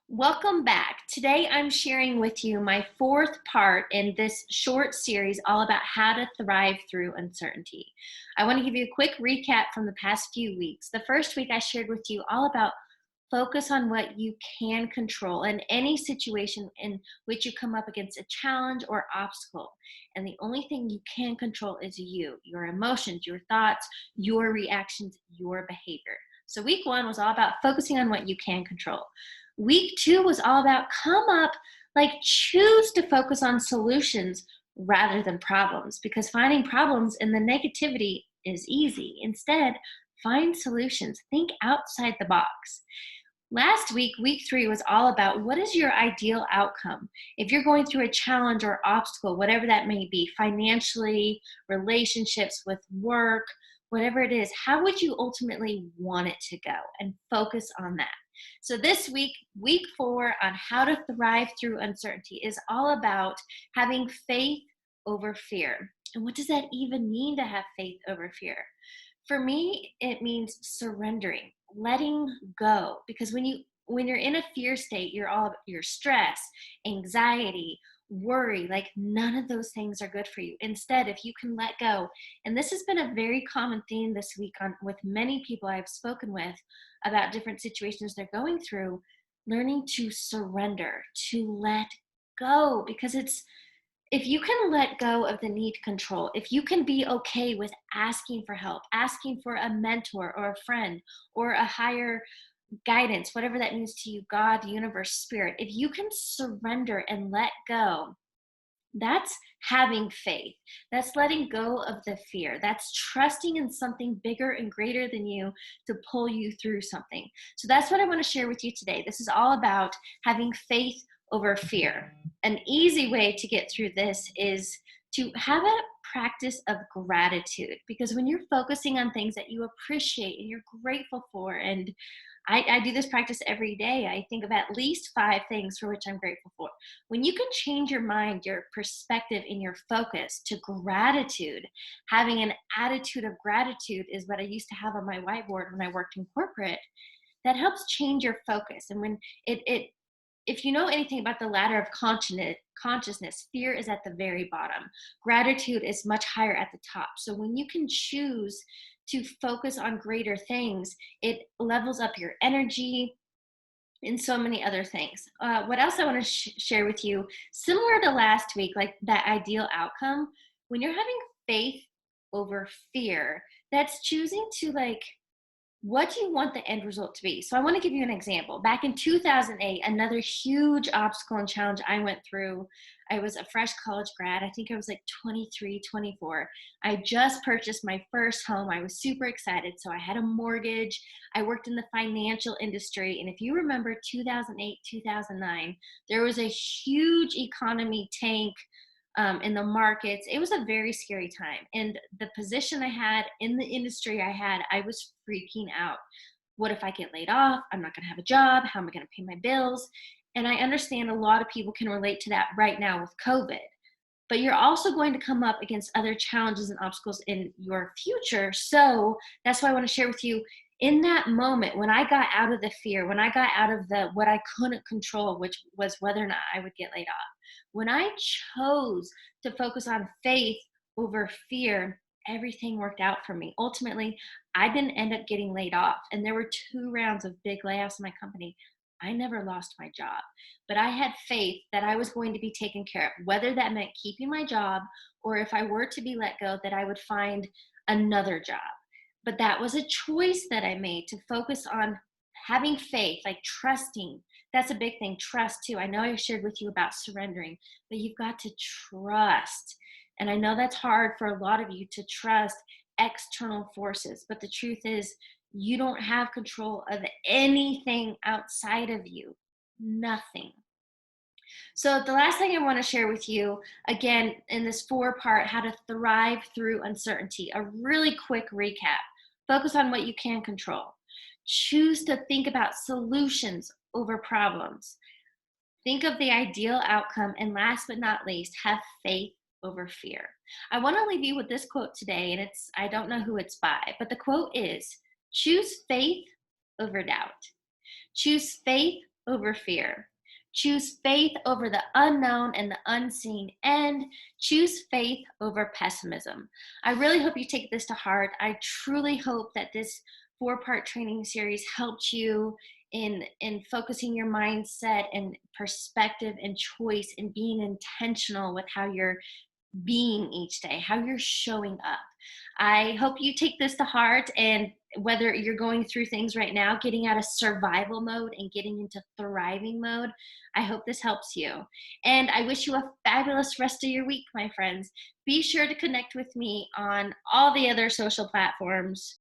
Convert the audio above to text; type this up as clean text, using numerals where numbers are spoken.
Welcome back. Today I'm sharing with you my fourth part in this short series all about how to thrive through uncertainty. I want to give you a quick recap from the past few weeks. The first week I shared with you all about focus on what you can control in any situation in which you come up against a challenge or obstacle. And the only thing you can control is you, your emotions, your thoughts, your reactions, your behavior. So week one was all about focusing on what you can control. Week two was all about choose to focus on solutions rather than problems, because finding problems and the negativity is easy. Instead, find solutions. Think outside the box. Last week, week three was all about what is your ideal outcome? If you're going through a challenge or obstacle, whatever that may be, financially, relationships with work, whatever it is, how would you ultimately want it to go? And focus on that. So this week, week four on how to thrive through uncertainty is all about having faith over fear. And what does that even mean to have faith over fear? For me, it means surrendering, letting go. Because when you're in a fear state, you're stress, anxiety, worry, like none of those things are good for you. Instead, if you can let go, and this has been a very common theme this week on with many people I've spoken with about different situations they're going through, learning to surrender, to let go, because it's if you can let go of the need to control, if you can be okay with asking for help, asking for a mentor or a friend or a higher guidance, whatever that means to you, God, universe, spirit, if you can surrender and let go, that's having faith. That's letting go of the fear. That's trusting in something bigger and greater than you to pull you through something. So that's what I want to share with you today. This is all about having faith over fear. An easy way to get through this is to have a practice of gratitude, because when you're focusing on things that you appreciate and you're grateful for, and I do this practice every day. I think of at least 5 things for which I'm grateful for. When you can change your mind, your perspective, and your focus to gratitude, having an attitude of gratitude is what I used to have on my whiteboard when I worked in corporate. That helps change your focus. And when it if you know anything about the ladder of consciousness, fear is at the very bottom. Gratitude is much higher at the top. So when you can choose to focus on greater things, it levels up your energy and so many other things. What else I want to share with you, similar to last week, like that ideal outcome, when you're having faith over fear, that's choosing to what do you want the end result to be? So I want to give you an example. Back in 2008, another huge obstacle and challenge I went through. I was a fresh college grad. I think I was like 23, 24. I just purchased my first home. I was super excited. So I had a mortgage. I worked in the financial industry. And if you remember 2008, 2009, there was a huge economy tank in the markets. It was a very scary time. And the position I had in the industry I was freaking out. What if I get laid off? I'm not going to have a job. How am I going to pay my bills? And I understand a lot of people can relate to that right now with COVID. But you're also going to come up against other challenges and obstacles in your future. So that's why I want to share with you in that moment when I got out of the fear, when I got out of the what I couldn't control, which was whether or not I would get laid off. When I chose to focus on faith over fear, everything worked out for me. Ultimately, I didn't end up getting laid off. And there were 2 rounds of big layoffs in my company. I never lost my job, but I had faith that I was going to be taken care of, whether that meant keeping my job or if I were to be let go, that I would find another job. But that was a choice that I made to focus on having faith, like trusting. That's a big thing. Trust too. I know I shared with you about surrendering, but you've got to trust. And I know that's hard for a lot of you to trust external forces, but the truth is you don't have control of anything outside of you. Nothing. So the last thing I want to share with you, again, in this 4-part, how to thrive through uncertainty, a really quick recap. Focus on what you can control. Choose to think about solutions over problems. Think of the ideal outcome. And last but not least, have faith over fear. I want to leave you with this quote today, and I don't know who it's by, but the quote is, choose faith over doubt. Choose faith over fear. Choose faith over the unknown and the unseen, and choose faith over pessimism. I really hope you take this to heart. I truly hope that this four-part training series helped you in focusing your mindset and perspective and choice and being intentional with how you're being each day, how you're showing up. I hope you take this to heart, and whether you're going through things right now, getting out of survival mode and getting into thriving mode, I hope this helps you. And I wish you a fabulous rest of your week, my friends. Be sure to connect with me on all the other social platforms.